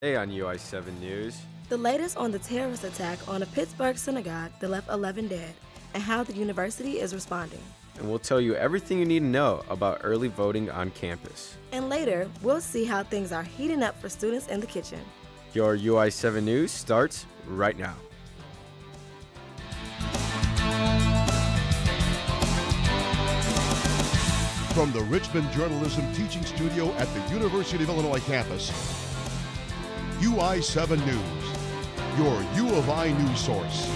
Today on UI7 News, the latest on the terrorist attack on a Pittsburgh synagogue that left 11 dead and how the university is responding. and we'll tell you everything you need to know about early voting on campus. And later, we'll see how things are heating up for students in the kitchen. Your UI7 News starts right now. From the Richmond Journalism Teaching Studio at the University of Illinois campus, UI7 News, your U of I news source.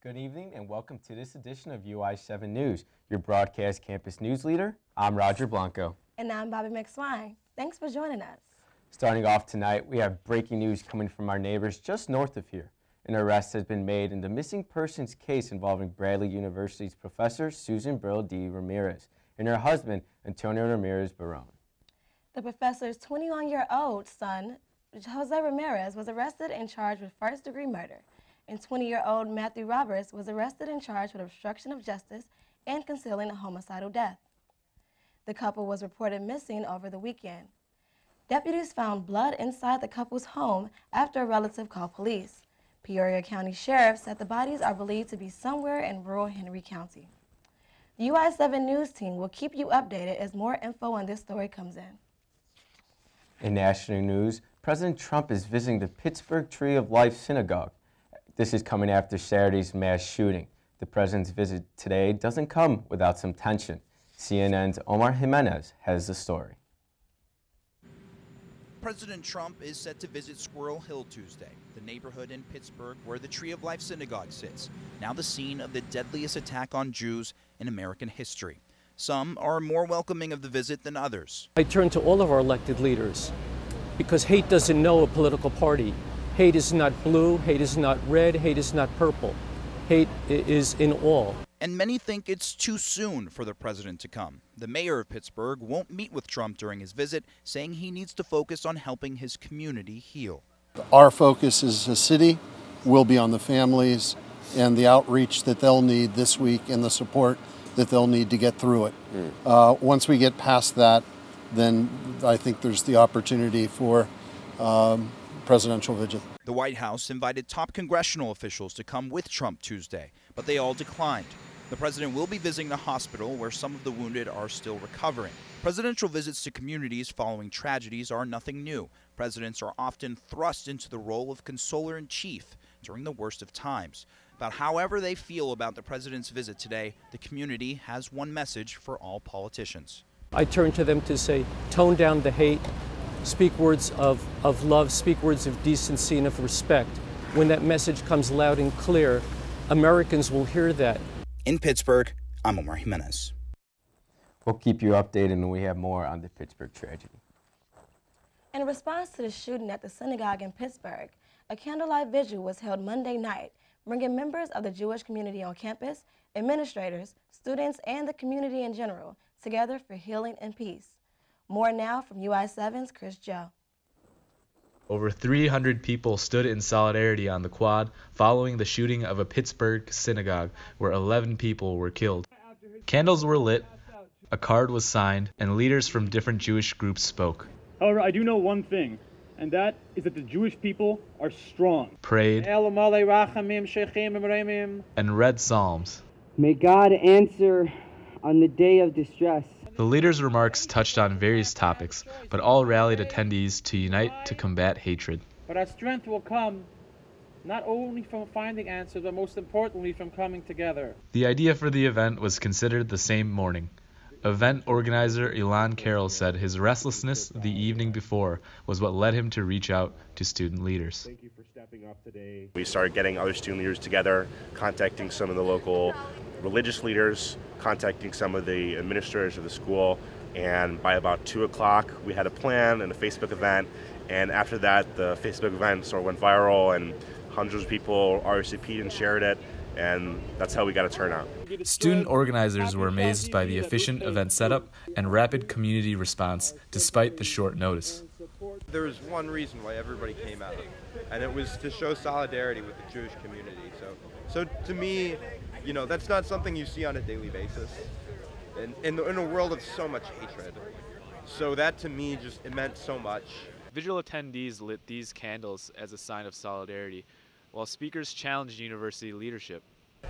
Good evening and welcome to this edition of UI7 News, your broadcast campus news leader. I'm Roger Blanco. And I'm Bobbi McSwine. Thanks for joining us. Starting off tonight, we have breaking news coming from our neighbors just north of here. An arrest has been made in the missing persons case involving Bradley University's professor Susan Burl D. Ramirez and her husband, Antonio Ramirez Barone. The professor's 21-year-old son, Jose Ramirez, was arrested and charged with first-degree murder, and 20-year-old Matthew Roberts was arrested and charged with obstruction of justice and concealing a homicidal death. The couple was reported missing over the weekend. Deputies found blood inside the couple's home after a relative called police. Peoria County Sheriff said the bodies are believed to be somewhere in rural Henry County. The UI7 News team will keep you updated as more info on this story comes in. In national news, President Trump is visiting the Pittsburgh Tree of Life Synagogue. This is coming after Saturday's mass shooting. The president's visit today doesn't come without some tension. CNN's Omar Jimenez has the story. President Trump is set to visit Squirrel Hill Tuesday, the neighborhood in Pittsburgh where the Tree of Life Synagogue sits, now the scene of the deadliest attack on Jews in American history. Some are more welcoming of the visit than others. I turn to all of our elected leaders because hate doesn't know a political party. Hate is not blue, hate is not red, hate is not purple. Hate is in all. And many think it's too soon for the president to come. The mayor of Pittsburgh won't meet with Trump during his visit, saying he needs to focus on helping his community heal. Our focus as a city will be on the families and the outreach that they'll need this week and the support that they'll need to get through it. Once we get past that, then I think there's the opportunity for presidential visit. The White House invited top congressional officials to come with Trump Tuesday, but they all declined. The president will be visiting the hospital where some of the wounded are still recovering. Presidential visits to communities following tragedies are nothing new. Presidents are often thrust into the role of consoler-in-chief during the worst of times. But however they feel about the president's visit today, the community has one message for all politicians. I turn to them to say, tone down the hate, speak words of love, speak words of decency and of respect. When that message comes loud and clear, Americans will hear that. In Pittsburgh, I'm Omar Jimenez. We'll keep you updated when we have more on the Pittsburgh tragedy. In response to the shooting at the synagogue in Pittsburgh, a candlelight vigil was held Monday night, bringing members of the Jewish community on campus, administrators, students, and the community in general together for healing and peace. More now from UI7's Chris Joe. Over 300 people stood in solidarity on the quad following the shooting of a Pittsburgh synagogue where 11 people were killed. Candles were lit, a card was signed, and leaders from different Jewish groups spoke. However, I do know one thing, and that is that the Jewish people are strong. Prayed, and read psalms. May God answer on the day of distress. The leaders' remarks touched on various topics, but all rallied attendees to unite to combat hatred. But our strength will come not only from finding answers, but most importantly from coming together. The idea for the event was considered the same morning. Event organizer Elon Carroll said his restlessness the evening before was what led him to reach out to student leaders. Thank you for stepping up today. We started getting other student leaders together, contacting some of the local religious leaders, contacting some of the administrators of the school, and by about 2 o'clock we had a plan and a Facebook event, and after that the Facebook event sort of went viral and hundreds of people RSVP'd and shared it, and that's how we got a turnout. Student organizers were amazed by the efficient event setup and rapid community response despite the short notice. There was one reason why everybody came out, and it was to show solidarity with the Jewish community. So to me, you know, that's not something you see on a daily basis. in a world of so much hatred. So that to me it meant so much. Visual attendees lit these candles as a sign of solidarity, while speakers challenged university leadership.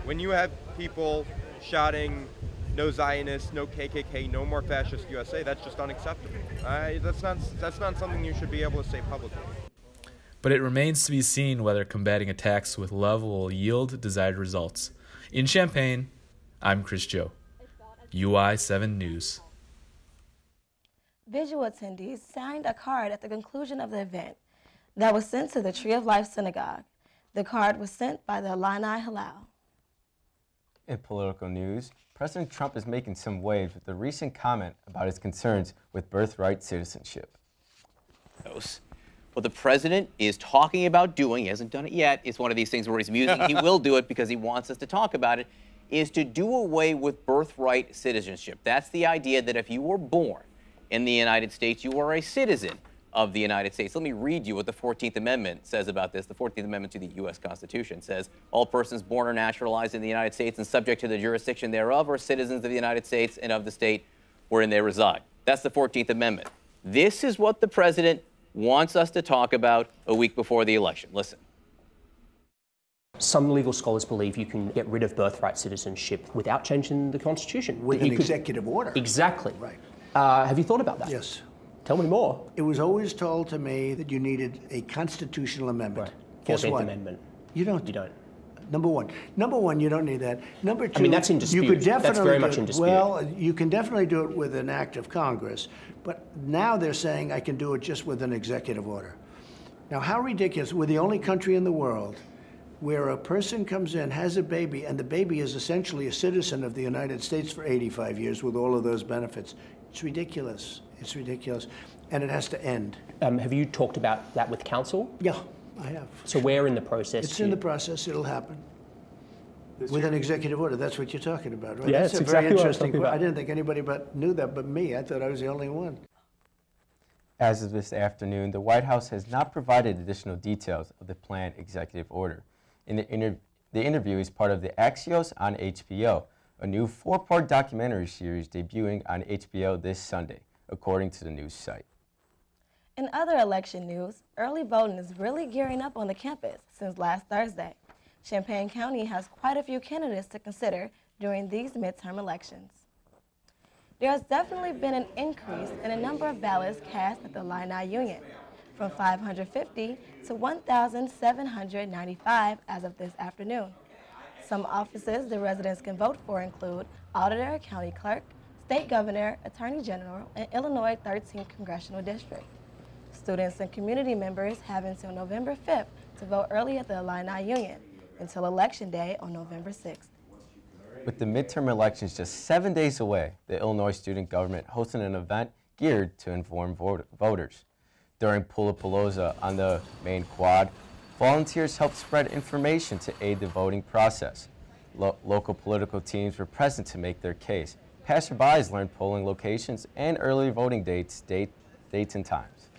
When you have people shouting, "No Zionists, no KKK, no more fascist USA," that's just unacceptable. That's not something you should be able to say publicly. But it remains to be seen whether combating attacks with love will yield desired results. In Champaign, I'm Chris Joe, UI7 News. Visual attendees signed a card at the conclusion of the event that was sent to the Tree of Life Synagogue. The card was sent by the Illini Hillel. In political news, President Trump is making some waves with the recent comment about his concerns with birthright citizenship. What the president is talking about doing, he hasn't done it yet, it's one of these things where he's musing, he will do it because he wants us to talk about it, is to do away with birthright citizenship. That's the idea that if you were born in the United States, you are a citizen of the United States. Let me read you what the 14th Amendment says about this. The 14th Amendment to the U.S. Constitution says, all persons born or naturalized in the United States and subject to the jurisdiction thereof are citizens of the United States and of the state wherein they reside. That's the 14th Amendment. This is what the president wants us to talk about a week before the election. Listen. Some legal scholars believe you can get rid of birthright citizenship without changing the Constitution. With an executive order. Exactly. Right. Have you thought about that? Yes. Tell me more. It was always told to me that you needed a constitutional amendment. Right. Guess 14th what? Amendment. You don't. You don't. Number one, you don't need that. Number two, I mean, that's in dispute. You could definitely that's very much in dispute. Well, you can definitely do it with an act of Congress, but now they're saying I can do it just with an executive order. Now, how ridiculous. We're the only country in the world where a person comes in, has a baby, and the baby is essentially a citizen of the United States for 85 years with all of those benefits. It's ridiculous. It's ridiculous. And it has to end. Have you talked about that with council? Yeah, I have. So where in the process? It's in the process. It'll happen. With an executive order. That's what you're talking about, right? Yeah, that's it's a very exactly interesting what I'm talking about. I didn't think anybody knew that but me. I thought I was the only one. As of this afternoon, the White House has not provided additional details of the planned executive order. The interview is part of the Axios on HBO, a new 4-part documentary series debuting on HBO this Sunday, according to the news site. In other election news, early voting is really gearing up on the campus since last Thursday. Champaign County has quite a few candidates to consider during these midterm elections. There has definitely been an increase in the number of ballots cast at the Illini Union, from 550 to 1,795 as of this afternoon. Some offices the residents can vote for include Auditor, County Clerk, State Governor, Attorney General, and Illinois 13th Congressional District. Students and community members have until November 5th to vote early at the Illini Union, until Election Day on November 6th. With the midterm elections just 7 days away, the Illinois student government hosted an event geared to inform voters. During Pulapalooza on the main quad, volunteers helped spread information to aid the voting process. Local political teams were present to make their case. Passerbys learned polling locations and early voting dates and times.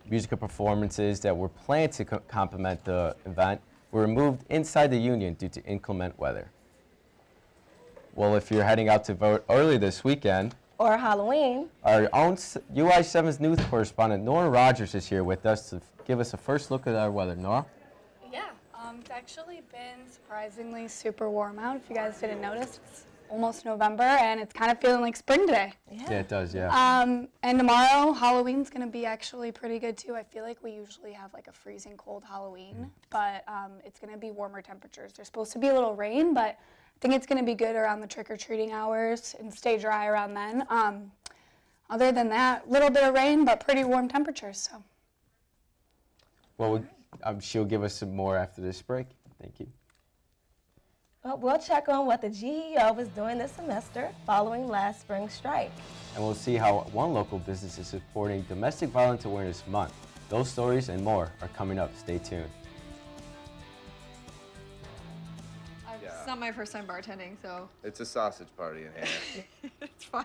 Musical performances that were planned to complement the event were moved inside the Union due to inclement weather. Well, if you're heading out to vote early this weekend, or Halloween, our own UI7's news correspondent Nora Rogers is here with us to give us a first look at our weather. Nora? Yeah, it's actually been surprisingly super warm out. If you guys didn't notice, it's almost November and it's kind of feeling like spring today. Yeah, it does, yeah. And tomorrow, Halloween's going to be actually pretty good too. I feel like we usually have like a freezing cold Halloween, but it's going to be warmer temperatures. There's supposed to be a little rain, but I think it's going to be good around the trick-or-treating hours and stay dry around then. Other than that, a little bit of rain, but pretty warm temperatures. So. Well, she'll give us some more after this break. Thank you. Well, we'll check on what the GEO was doing this semester following last spring's strike. And we'll see how one local business is supporting Domestic Violence Awareness Month. Those stories and more are coming up. Stay tuned. It's not my first time bartending, so. It's a sausage party in here. It's fine.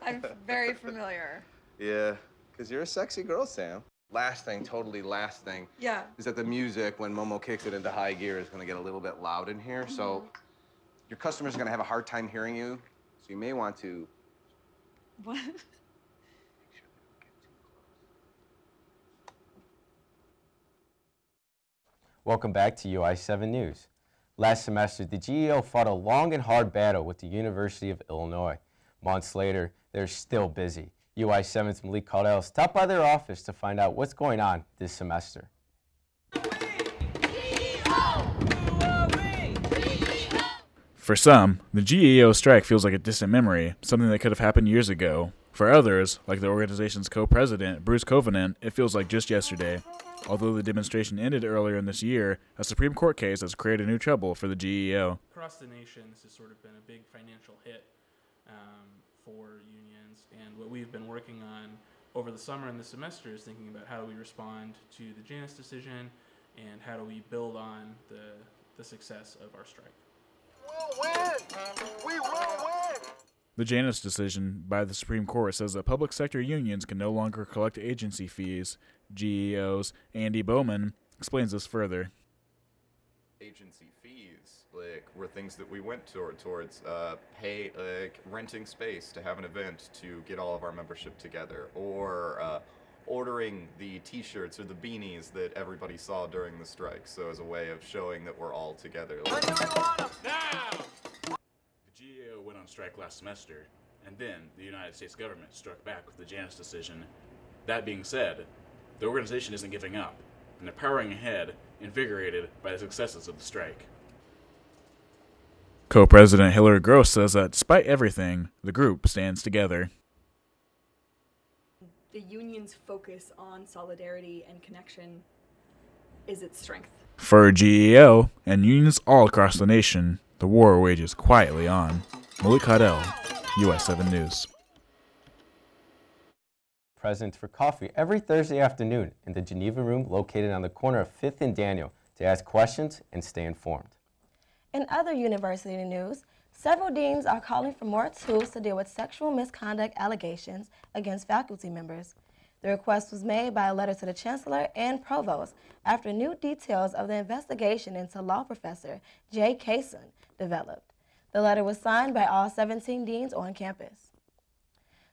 I'm very familiar. Yeah, because you're a sexy girl, Sam. Last thing, Yeah. is that the music, when Momo kicks it into high gear, is going to get a little bit loud in here. So your customers are going to have a hard time hearing you. So you may want to. What? Welcome back to UI7 News. Last semester, the GEO fought a long and hard battle with the University of Illinois. Months later, they're still busy. UI7's Malik Caldell stopped by their office to find out what's going on this semester. For some, the GEO strike feels like a distant memory, something that could have happened years ago. For others, like the organization's co-president, Bruce Covenant, it feels like just yesterday. Although the demonstration ended earlier in this year, a Supreme Court case has created new trouble for the GEO. Across the nation, this has sort of been a big financial hit for unions, and what we've been working on over the summer and the semester is thinking about how do we respond to the Janice decision and how do we build on the success of our strike. We'll win! We will win! The Janice decision by the Supreme Court says that public sector unions can no longer collect agency fees. GEO's Andy Bowman explains this further. Agency fees, were things that we went towards renting space to have an event to get all of our membership together, or ordering the t-shirts or the beanies that everybody saw during the strike, so as a way of showing that we're all together. The GEO went on strike last semester, and then the United States government struck back with the Janice decision. That being said, the organization isn't giving up, and they're powering ahead, invigorated by the successes of the strike. Co-president Hillary Gross says that despite everything, the group stands together. The union's focus on solidarity and connection is its strength. For GEO and unions all across the nation, the war wages quietly on. Malik Caldell, UI7 News. Present for coffee every Thursday afternoon in the Geneva Room located on the corner of 5th and Daniel to ask questions and stay informed. In other university news, several deans are calling for more tools to deal with sexual misconduct allegations against faculty members. The request was made by a letter to the Chancellor and Provost after new details of the investigation into law professor Jay Kaysen developed. The letter was signed by all 17 deans on campus.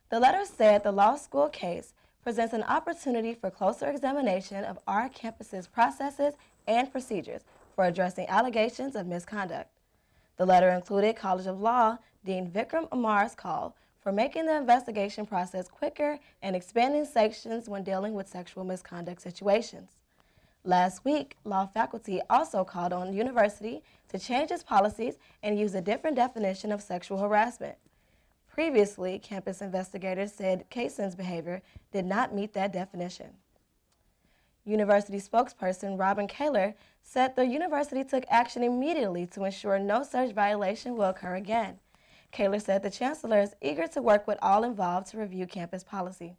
The letter said the law school case presents an opportunity for closer examination of our campus's processes and procedures for addressing allegations of misconduct. The letter included College of Law Dean Vikram Amar's call for making the investigation process quicker and expanding sanctions when dealing with sexual misconduct situations. Last week, law faculty also called on the university to change its policies and use a different definition of sexual harassment. Previously, campus investigators said Kaysen's behavior did not meet that definition. University spokesperson Robin Kaler said the university took action immediately to ensure no such violation will occur again. Kaler said the Chancellor is eager to work with all involved to review campus policy.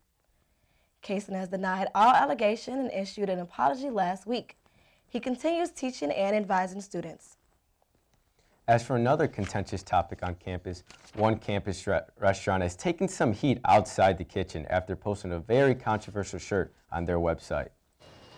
Kaysen has denied all allegations and issued an apology last week. He continues teaching and advising students. As for another contentious topic on campus, one campus restaurant has taken some heat outside the kitchen after posting a very controversial shirt on their website.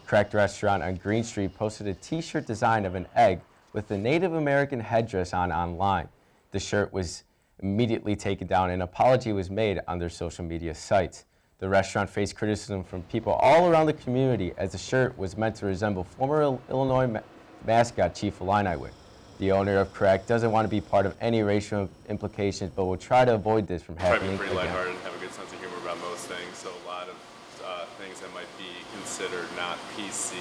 Cracked Restaurant on Green Street posted a t-shirt design of an egg with the Native American headdress on online. The shirt was immediately taken down and an apology was made on their social media sites. The restaurant faced criticism from people all around the community as the shirt was meant to resemble former Illinois mascot Chief Illiniwek. The owner of Crack doesn't want to be part of any racial implications, but will try to avoid this from happening again. Pretty lighthearted and have a good sense of humor about most things, so a lot of things that might be considered not PC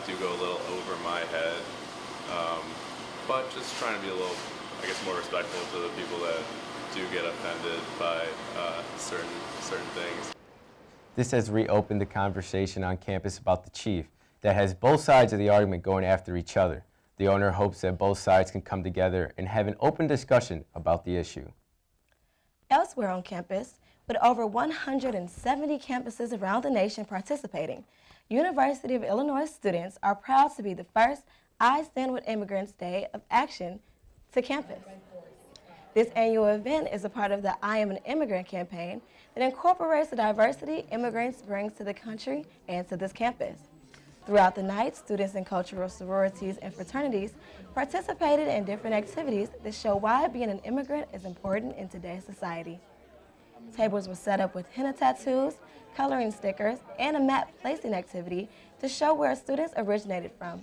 do go a little over my head, but just trying to be a little, I guess, more respectful to the people that do get offended by certain things. This has reopened the conversation on campus about the chief that has both sides of the argument going after each other. The owner hopes that both sides can come together and have an open discussion about the issue. Elsewhere on campus, with over 170 campuses around the nation participating, University of Illinois students are proud to be the first I Stand With Immigrants Day of Action to campus. This annual event is a part of the I Am an Immigrant campaign that incorporates the diversity immigrants bring to the country and to this campus. Throughout the night, students in cultural sororities and fraternities participated in different activities that show why being an immigrant is important in today's society. Tables were set up with henna tattoos, coloring stickers, and a map placing activity to show where students originated from.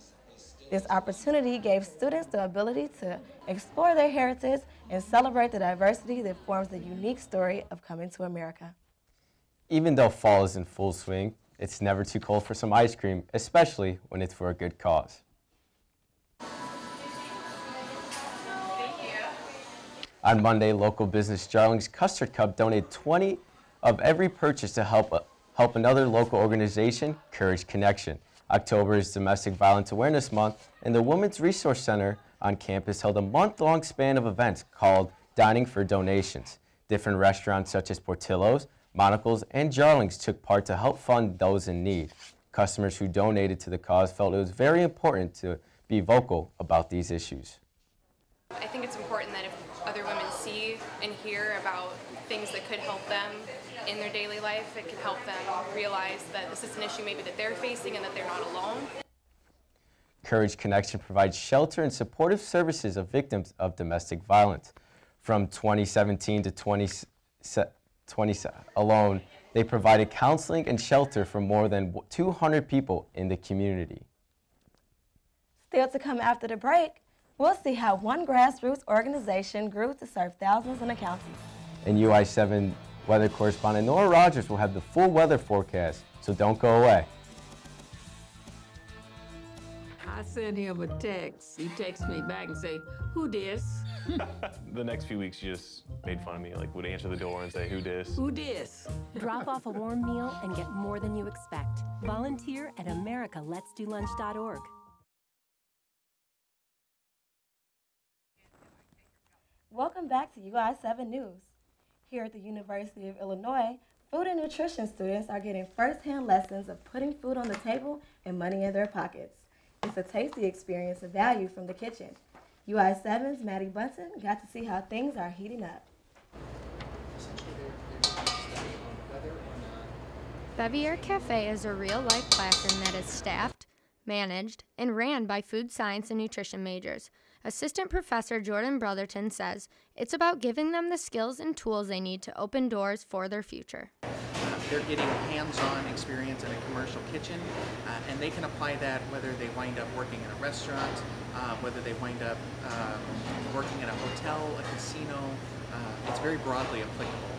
This opportunity gave students the ability to explore their heritage and celebrate the diversity that forms the unique story of coming to America. Even though fall is in full swing, it's never too cold for some ice cream, especially when it's for a good cause. On Monday, local business Jarling's Custard Cup donated 20 of every purchase to help another local organization, Courage Connection. October is Domestic Violence Awareness Month, and the Women's Resource Center on campus held a month-long span of events called Dining for Donations. Different restaurants such as Portillo's, Monocle's, and Jarling's took part to help fund those in need. Customers who donated to the cause felt it was very important to be vocal about these issues. I think it's important that if other women see and hear about things that could help them in their daily life, it can help them realize that this is an issue maybe that they're facing and that they're not alone. Courage Connection provides shelter and supportive services of victims of domestic violence. From 2017 to 2020 alone, they provided counseling and shelter for more than 200 people in the community. Still to come after the break, we'll see how one grassroots organization grew to serve thousands in a county. And UI7 weather correspondent Nora Rogers will have the full weather forecast, so don't go away. I sent him a text. He texts me back and say, "Who dis?" The next few weeks, you just made fun of me, like would answer the door and say, "Who dis?" Who dis? Drop off a warm meal and get more than you expect. Volunteer at americaletsdolunch.org. Welcome back to UI7 News. Here at the University of Illinois, food and nutrition students are getting first-hand lessons of putting food on the table and money in their pockets. It's a tasty experience of value from the kitchen. UI7's Maddie Bunton got to see how things are heating up. Bevier Cafe is a real-life classroom that is staffed, managed, and ran by food science and nutrition majors. Assistant Professor Jordan Brotherton says it's about giving them the skills and tools they need to open doors for their future. They're getting hands-on experience in a commercial kitchen, and they can apply that whether they wind up working in a restaurant, whether they wind up working in a hotel, a casino. It's very broadly applicable.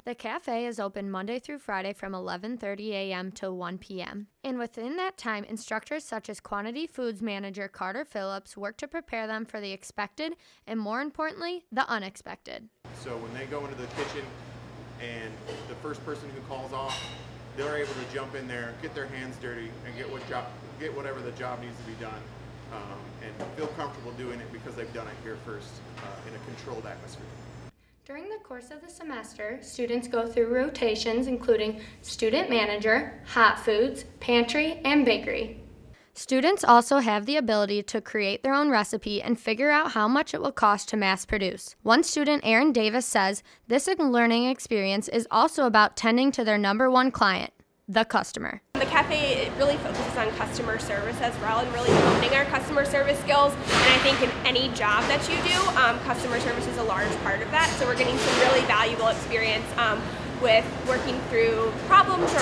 The cafe is open Monday through Friday from 11:30 a.m. to 1 p.m. And within that time, instructors such as Quantity Foods manager Carter Phillips work to prepare them for the expected and, more importantly, the unexpected. So when they go into the kitchen and the first person who calls off, they're able to jump in there, get their hands dirty, and get whatever the job needs to be done, and feel comfortable doing it because they've done it here first in a controlled atmosphere. During the course of the semester, students go through rotations including student manager, hot foods, pantry, and bakery. Students also have the ability to create their own recipe and figure out how much it will cost to mass produce. One student, Aaron Davis, says this learning experience is also about tending to their #1 client, the customer. The cafe really focuses on customer service as well and really honing our customer service skills. And I think in any job that you do, customer service is a large part of that. So we're getting some really valuable experience with working through problems or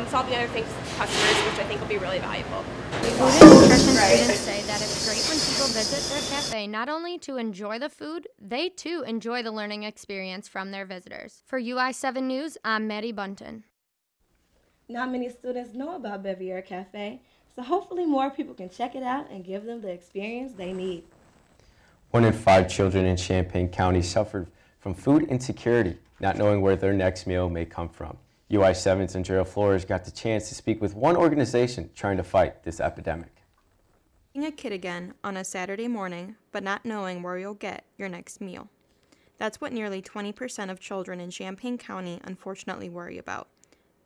solving other things with customers, which I think will be really valuable. Food and nutrition students say that it's great when people visit their cafe not only to enjoy the food, they too enjoy the learning experience from their visitors. For UI7 News, I'm Maddie Bunton. Not many students know about Bevier Cafe, so hopefully more people can check it out and give them the experience they need. 1 in 5 children in Champaign County suffered from food insecurity, not knowing where their next meal may come from. UI7's Andrea Flores got the chance to speak with one organization trying to fight this epidemic. Being a kid again on a Saturday morning, but not knowing where you'll get your next meal. That's what nearly 20% of children in Champaign County unfortunately worry about.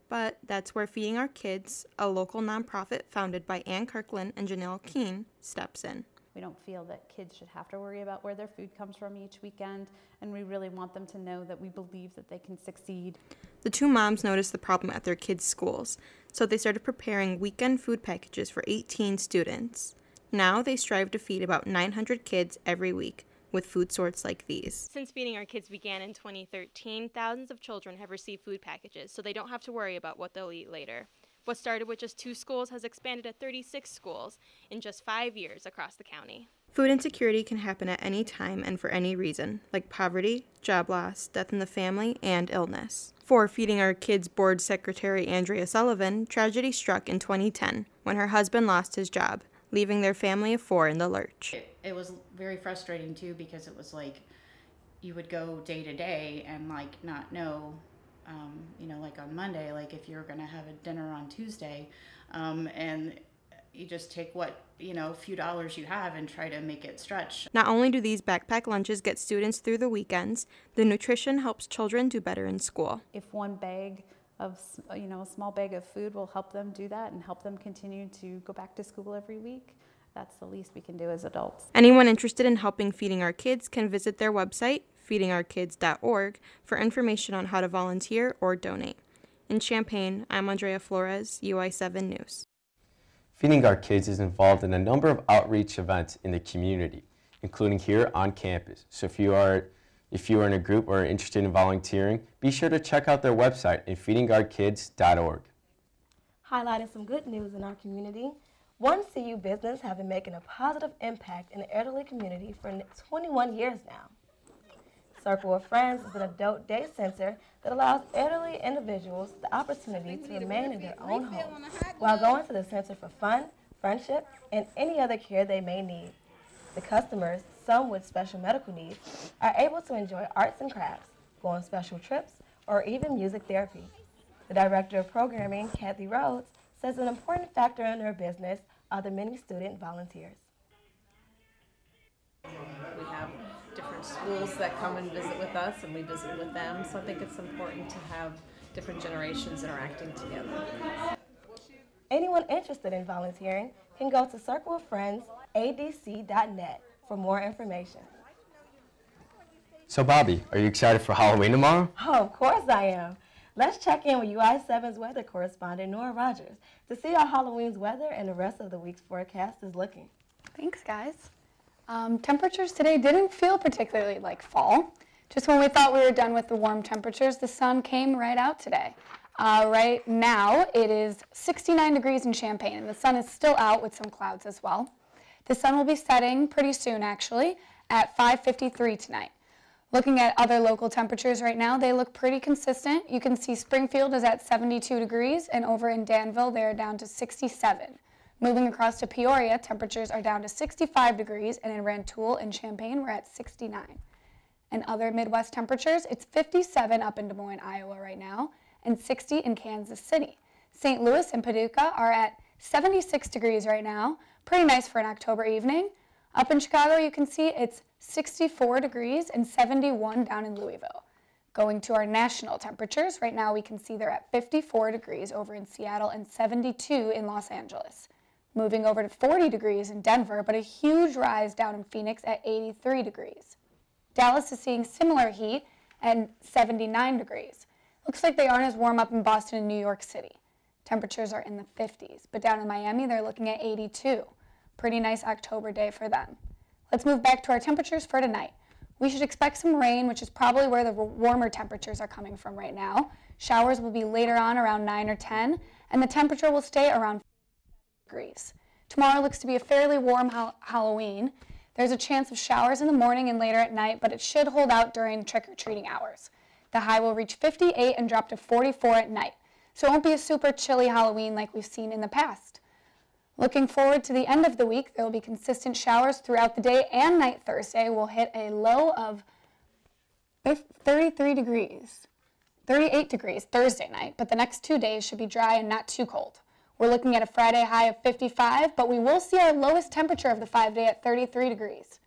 But that's where Feeding Our Kids, a local nonprofit founded by Ann Kirkland and Janelle Keene, steps in. We don't feel that kids should have to worry about where their food comes from each weekend, and we really want them to know that we believe that they can succeed. The two moms noticed the problem at their kids' schools, so they started preparing weekend food packages for 18 students. Now they strive to feed about 900 kids every week with food sorts like these. Since Feeding Our Kids began in 2013, thousands of children have received food packages, so they don't have to worry about what they'll eat later. What started with just 2 schools has expanded to 36 schools in just 5 years across the county. Food insecurity can happen at any time and for any reason, like poverty, job loss, death in the family, and illness. For Feeding Our Kids Board Secretary Andrea Sullivan, tragedy struck in 2010 when her husband lost his job, leaving their family of 4 in the lurch. It was very frustrating too, because it was like you would go day to day and like not know, like on Monday, like if you're gonna have a dinner on Tuesday, and you just take what, few dollars you have and try to make it stretch. Not only do these backpack lunches get students through the weekends, the nutrition helps children do better in school. If one bag of, a small bag of food will help them do that and help them continue to go back to school every week, that's the least we can do as adults. Anyone interested in helping Feeding Our Kids can visit their website, feedingourkids.org, for information on how to volunteer or donate. In Champaign, I'm Andrea Flores, UI7 News. Feeding Our Kids is involved in a number of outreach events in the community, including here on campus. So if you are in a group or are interested in volunteering, be sure to check out their website at feedingourkids.org. Highlighting some good news in our community, one CU business has been making a positive impact in the elderly community for 21 years now. Circle of Friends is an adult day center that allows elderly individuals the opportunity to remain in their own home while going to the center for fun, friendship, and any other care they may need. The customers, some with special medical needs, are able to enjoy arts and crafts, go on special trips, or even music therapy. The Director of Programming, Kathy Rhodes, says an important factor in their business are the many student volunteers. We have different schools that come and visit with us, and we visit with them, so I think it's important to have different generations interacting together. Anyone interested in volunteering can go to circleoffriendsadc.net for more information. So Bobbi, are you excited for Halloween tomorrow? Oh, of course I am. Let's check in with UI7's weather correspondent, Nora Rogers, to see how Halloween's weather and the rest of the week's forecast is looking. Thanks, guys. Temperatures today didn't feel particularly like fall. Just when we thought we were done with the warm temperatures, the sun came right out today. Right now, it is 69 degrees in Champaign, and the sun is still out with some clouds as well. The sun will be setting pretty soon, actually, at 5:53 tonight. Looking at other local temperatures right now, they look pretty consistent. You can see Springfield is at 72 degrees, and over in Danville, they're down to 67. Moving across to Peoria, temperatures are down to 65 degrees, and in Rantoul and Champaign, we're at 69. And other Midwest temperatures, it's 57 up in Des Moines, Iowa right now, and 60 in Kansas City. St. Louis and Paducah are at 76 degrees right now, pretty nice for an October evening. Up in Chicago, you can see it's 64 degrees and 71 down in Louisville. Going to our national temperatures, right now we can see they're at 54 degrees over in Seattle and 72 in Los Angeles. Moving over to 40 degrees in Denver, but a huge rise down in Phoenix at 83 degrees. Dallas is seeing similar heat and 79 degrees. Looks like they aren't as warm up in Boston and New York City. Temperatures are in the 50s, but down in Miami, they're looking at 82. Pretty nice October day for them. Let's move back to our temperatures for tonight. We should expect some rain, which is probably where the warmer temperatures are coming from right now. Showers will be later on around 9 or 10, and the temperature will stay around 5 degrees. Tomorrow looks to be a fairly warm Halloween. There's a chance of showers in the morning and later at night, but it should hold out during trick-or-treating hours. The high will reach 58 and drop to 44 at night, so it won't be a super chilly Halloween like we've seen in the past. Looking forward to the end of the week, there will be consistent showers throughout the day and night. Thursday will hit a low of 38 degrees Thursday night, but the next 2 days should be dry and not too cold. We're looking at a Friday high of 55, but we will see our lowest temperature of the 5-day at 33 degrees.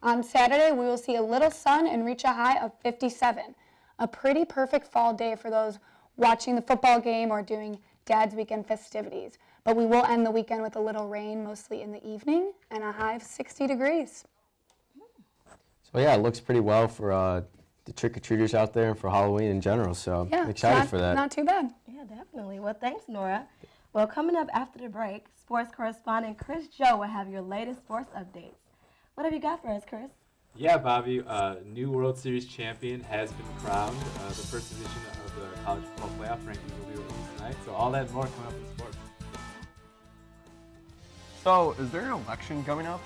On Saturday, we will see a little sun and reach a high of 57. A pretty perfect fall day for those watching the football game or doing Dad's weekend festivities. But we will end the weekend with a little rain, mostly in the evening, and a high of 60 degrees. So yeah, it looks pretty well for the trick-or-treaters out there and for Halloween in general, so Yeah, I'm excited for that. Not too bad. Yeah, Yeah, definitely. Well, thanks, Nora. Well, coming up after the break, sports correspondent Chris Joe will have your latest sports updates. What have you got for us, Chris? Yeah, Bobby, new World Series champion has been crowned. The first edition of the college football playoff rankings will be released tonight. So all that and more coming up in sports. So, is there an election coming up?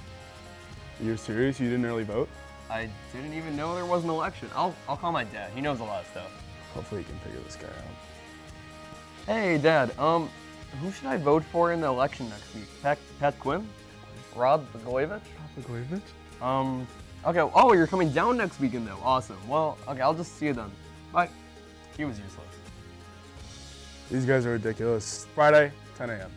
You're serious? You didn't early vote? I didn't even know there was an election. I'll call my dad. He knows a lot of stuff. Hopefully you can figure this guy out. Hey, Dad. Who should I vote for in the election next week? Pat Quinn? Rod Blagojevich? Okay. Oh, you're coming down next weekend, though. Awesome. Well, okay, I'll just see you then. Bye. He was useless. These guys are ridiculous. Friday, 10 a.m.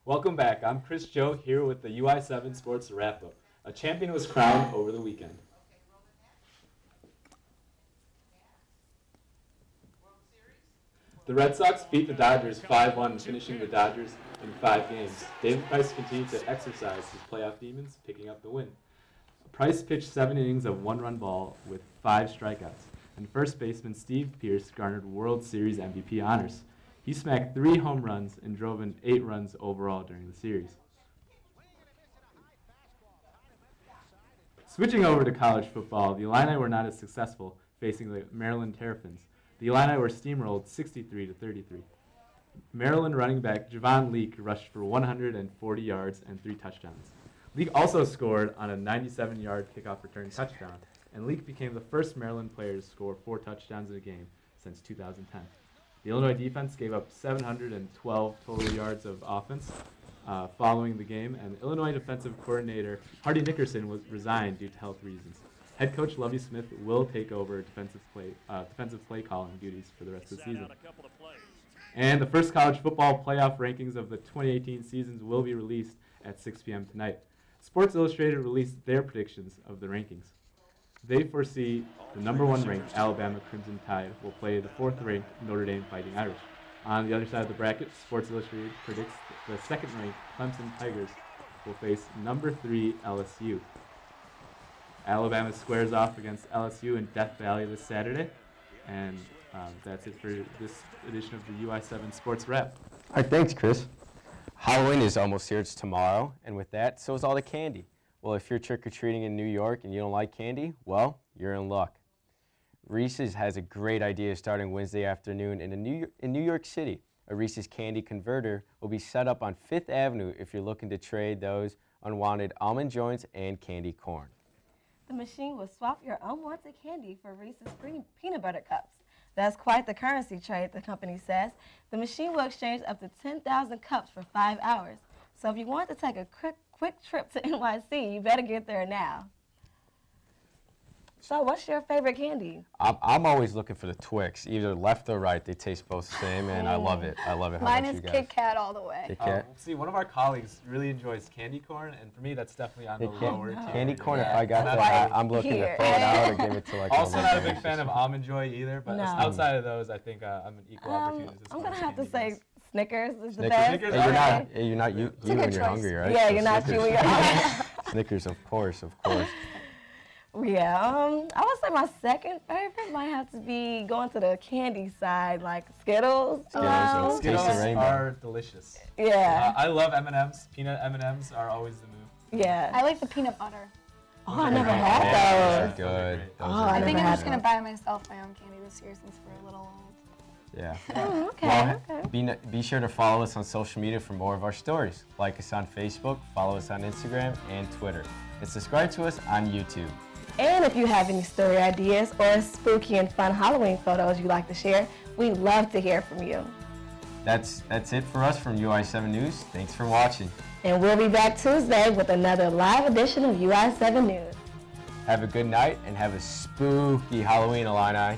Welcome back. I'm Chris Joe here with the UI7 Sports Wrap-Up. A champion was crowned over the weekend. The Red Sox beat the Dodgers 5-1, finishing the Dodgers in 5 games. David Price continued to exercise his playoff demons, picking up the win. Price pitched 7 innings of 1-run ball with 5 strikeouts, and first baseman Steve Pearce garnered World Series MVP honors. He smacked 3 home runs and drove in 8 runs overall during the series. Switching over to college football, the Illini were not as successful, facing the Maryland Terrapins. The Illini were steamrolled 63-33. Maryland running back Javon Leake rushed for 140 yards and 3 touchdowns. Leake also scored on a 97-yard kickoff return touchdown, and Leake became the first Maryland player to score 4 touchdowns in a game since 2010. The Illinois defense gave up 712 total yards of offense following the game, and Illinois defensive coordinator Hardy Nickerson was resigned due to health reasons. Head coach Lovie Smith will take over defensive play calling duties for the rest of the season. And the first college football playoff rankings of the 2018 seasons will be released at 6 p.m. tonight. Sports Illustrated released their predictions of the rankings. They foresee the #1 ranked Alabama Crimson Tide will play the 4th ranked Notre Dame Fighting Irish. On the other side of the bracket, Sports Illustrated predicts the 2nd ranked Clemson Tigers will face #3 LSU. Alabama squares off against LSU in Death Valley this Saturday. And that's it for this edition of the UI7 Sports Wrap. All right, thanks, Chris. Halloween is almost here. It's tomorrow. And with that, so is all the candy. Well, if you're trick-or-treating in New York and you don't like candy, well, you're in luck. Reese's has a great idea starting Wednesday afternoon in New York City. A Reese's candy converter will be set up on 5th Avenue if you're looking to trade those unwanted almond joints and candy corn. The machine will swap your unwanted candy for Reese's peanut butter cups. That's quite the currency trade, the company says. The machine will exchange up to 10,000 cups for 5 hours. So if you want to take a quick trip to NYC, you better get there now. So what's your favorite candy? I'm always looking for the Twix, either left or right. They taste both the same, and I love it. I love it. How Mine about is you guys? Kit Kat all the way. Kit Kat? See, one of our colleagues really enjoys candy corn, and for me, that's definitely on the lower tier. Candy corn, if I got that, I'm looking to throw it out or give it to like Also not a big fan of Almond Joy either, but No. outside of those, I think I'm an equal opportunist. I'm going to have to say Snickers is the Snickers? best. Snickers You're not you when you're hungry, right? Yeah, So you're not you when you're hungry. Snickers, of course, of course. Yeah, I would say my second favorite might have to be going to the candy side, like Skittles. Skittles are delicious. Yeah. I love M&Ms. Peanut M&Ms are always the move. Yeah. I like the peanut butter. Oh, I never had those. Those are good. I think I'm just going to buy myself my own candy this year since we're a little old. Yeah. Oh, okay, Well, be sure to follow us on social media for more of our stories. Like us on Facebook, follow us on Instagram and Twitter, and subscribe to us on YouTube. And if you have any story ideas or spooky and fun Halloween photos you'd like to share, we'd love to hear from you. That's it for us from UI7 News. Thanks for watching. And we'll be back Tuesday with another live edition of UI7 News. Have a good night and have a spooky Halloween, Illini.